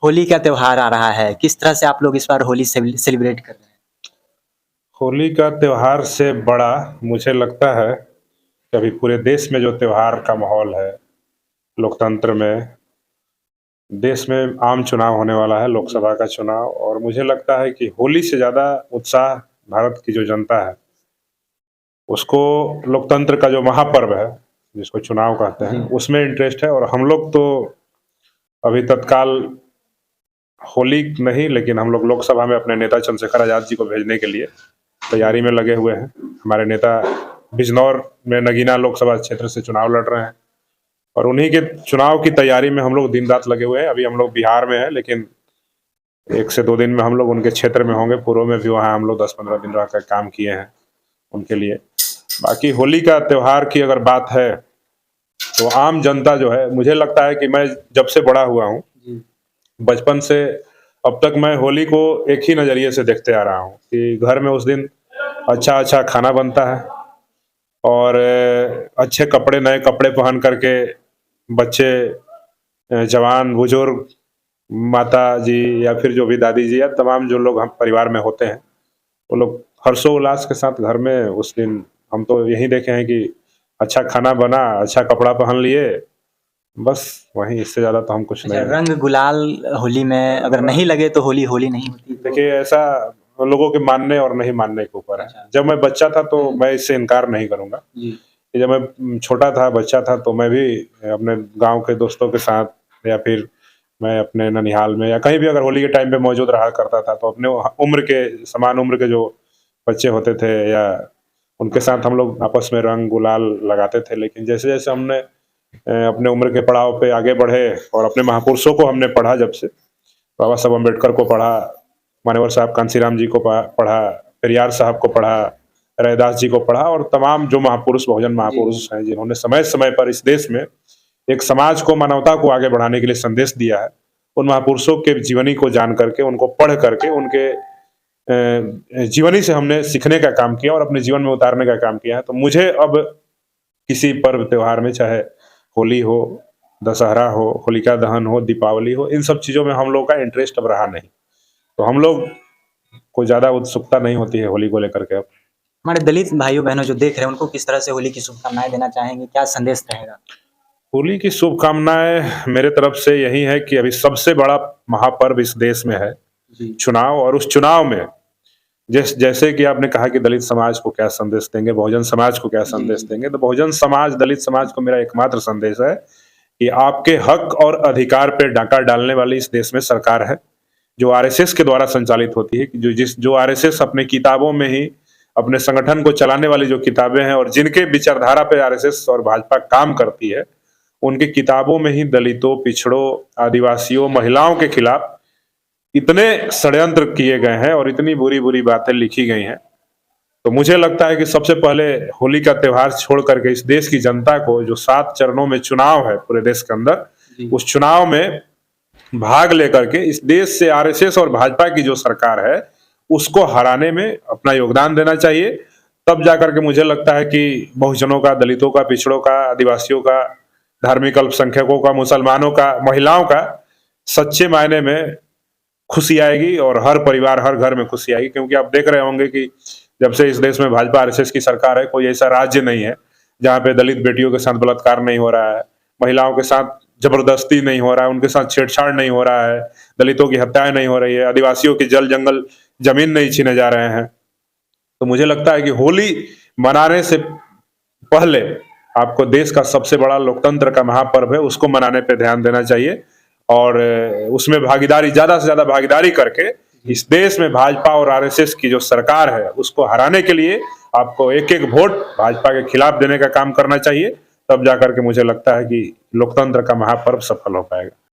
होली का त्योहार आ रहा है, किस तरह से आप लोग इस बार होली सेलिब्रेट कर रहे हैं? होली का त्योहार से बड़ा मुझे लगता है कि अभी पूरे देश में जो त्योहार का माहौल है, लोकतंत्र में, देश में आम चुनाव होने वाला है, लोकसभा का चुनाव और मुझे लगता है कि होली से ज़्यादा उत्साह भारत की जो जनता है, उसको लोकतंत्र का जो महापर्व है, जिसको चुनाव कहते हैं, उसमें इंटरेस्ट है और हम लोग तो अभी तत्काल होली नहीं लेकिन हम लोग लोकसभा में अपने नेता चंद्रशेखर आज़ाद जी को भेजने के लिए तैयारी में लगे हुए हैं। हमारे नेता बिजनौर में नगीना लोकसभा क्षेत्र से चुनाव लड़ रहे हैं और उन्हीं के चुनाव की तैयारी में हम लोग दिन रात लगे हुए हैं। अभी हम लोग बिहार में हैं लेकिन 1 से 2 दिन में हम लोग उनके क्षेत्र में होंगे। पूर्व में भी वहाँ हम लोग 10-15 दिन रहकर काम किए हैं उनके लिए। बाकी होली का त्योहार की अगर बात है तो आम जनता जो है, मुझे लगता है कि मैं जब से बड़ा हुआ हूँ, बचपन से अब तक मैं होली को एक ही नज़रिए से देखते आ रहा हूँ कि घर में उस दिन अच्छा-अच्छा खाना बनता है और अच्छे कपड़े, नए कपड़े पहन करके बच्चे, जवान, बुजुर्ग, माता जी या फिर जो भी दादी जी या तमाम जो लोग हम परिवार में होते हैं, वो लोग हर्षोल्लास के साथ घर में उस दिन हम तो यही देखे हैं कि अच्छा खाना बना, अच्छा कपड़ा पहन लिए, बस वहीं, इससे ज़्यादा तो हम कुछ अच्छा, नहीं। रंग गुलाल होली में अगर नहीं लगे तो होली होली नहीं होती तो देखिए, ऐसा लोगों के मानने और नहीं मानने के ऊपर है। अच्छा। जब मैं बच्चा था तो मैं इससे इनकार नहीं करूँगा जी। कि जब मैं छोटा था, बच्चा था तो मैं भी अपने गाँव के दोस्तों के साथ या फिर मैं अपने ननिहाल में या कहीं भी अगर होली के टाइम पे मौजूद रहा करता था तो अपने उम्र के समान उम्र के जो बच्चे होते थे या उनके साथ हम लोग आपस में रंग गुलाल लगाते थे। लेकिन जैसे-जैसे हमने अपने उम्र के पड़ाव पे आगे बढ़े और अपने महापुरुषों को हमने पढ़ा जब से, बाबा साहब अम्बेडकर को पढ़ा, मान्यवर साहब कांशीराम जी को पढ़ा, पेरियार साहब को पढ़ा, रैदास जी को पढ़ा और तमाम जो महापुरुष, बहुजन महापुरुष हैं, जिन्होंने समय-समय पर इस देश में एक समाज को, मानवता को आगे बढ़ाने के लिए संदेश दिया है। उन महापुरुषों के जीवनी को जान करके, उनको पढ़ करके, उनके जीवनी से हमने सीखने का काम किया और अपने जीवन में उतारने का काम किया है। तो मुझे अब किसी पर्व त्योहार में, चाहे होली हो, दशहरा हो, होलिका दहन हो, दीपावली हो, इन सब चीज़ों में हम लोग का इंटरेस्ट अब रहा नहीं। तो हम लोग को ज़्यादा उत्सुकता नहीं होती है होली को लेकर के अब। हमारे दलित भाइयों-बहनों जो देख रहे हैं, उनको किस तरह से होली की शुभकामनाएँ देना चाहेंगे? क्या संदेश रहेगा? होली की शुभकामनाएँ मेरे तरफ से यही है कि अभी सबसे बड़ा महापर्व इस देश में है, जी। चुनाव और उस चुनाव में जैसे कि आपने कहा कि दलित समाज को क्या संदेश देंगे, बहुजन समाज को क्या संदेश देंगे, तो बहुजन समाज, दलित समाज को मेरा एकमात्र संदेश है कि आपके हक और अधिकार पे डाका डालने वाली इस देश में सरकार है, जो आरएसएस के द्वारा संचालित होती है, कि जो आरएसएस अपने किताबों में ही अपने संगठन को चलाने वाली जो किताबें हैं और जिनके विचारधारा पे आरएसएस और भाजपा काम करती है, उनकी किताबों में ही दलितों, पिछड़ों, आदिवासियों, महिलाओं के खिलाफ इतने षड्यंत्र किए गए हैं और इतनी बुरी-बुरी बातें लिखी गई हैं। तो मुझे लगता है कि सबसे पहले होली का त्योहार छोड़ करके इस देश की जनता को, जो 7 चरणों में चुनाव है पूरे देश के अंदर, उस चुनाव में भाग लेकर के इस देश से आरएसएस और भाजपा की जो सरकार है, उसको हराने में अपना योगदान देना चाहिए। तब जाकर के मुझे लगता है कि बहुजनों का, दलितों का, पिछड़ों का, आदिवासियों का, धार्मिक अल्पसंख्यकों का, मुसलमानों का, महिलाओं का सच्चे मायने में खुशी आएगी और हर परिवार, हर घर में खुशी आएगी। क्योंकि आप देख रहे होंगे कि जब से इस देश में भाजपा आरएसएस की सरकार है, कोई ऐसा राज्य नहीं है जहाँ पे दलित बेटियों के साथ बलात्कार नहीं हो रहा है, महिलाओं के साथ जबरदस्ती नहीं हो रहा है, उनके साथ छेड़छाड़ नहीं हो रहा है, दलितों की हत्याएं नहीं हो रही है, आदिवासियों की जल जंगल जमीन नहीं छीने जा रहे हैं। तो मुझे लगता है कि होली मनाने से पहले आपको देश का सबसे बड़ा लोकतंत्र का महापर्व है, उसको मनाने पे ध्यान देना चाहिए और उसमें भागीदारी, ज़्यादा से ज़्यादा भागीदारी करके इस देश में भाजपा और आरएसएस की जो सरकार है, उसको हराने के लिए आपको एक-एक वोट भाजपा के खिलाफ देने का काम करना चाहिए। तब जाकर के मुझे लगता है कि लोकतंत्र का महापर्व सफल हो पाएगा।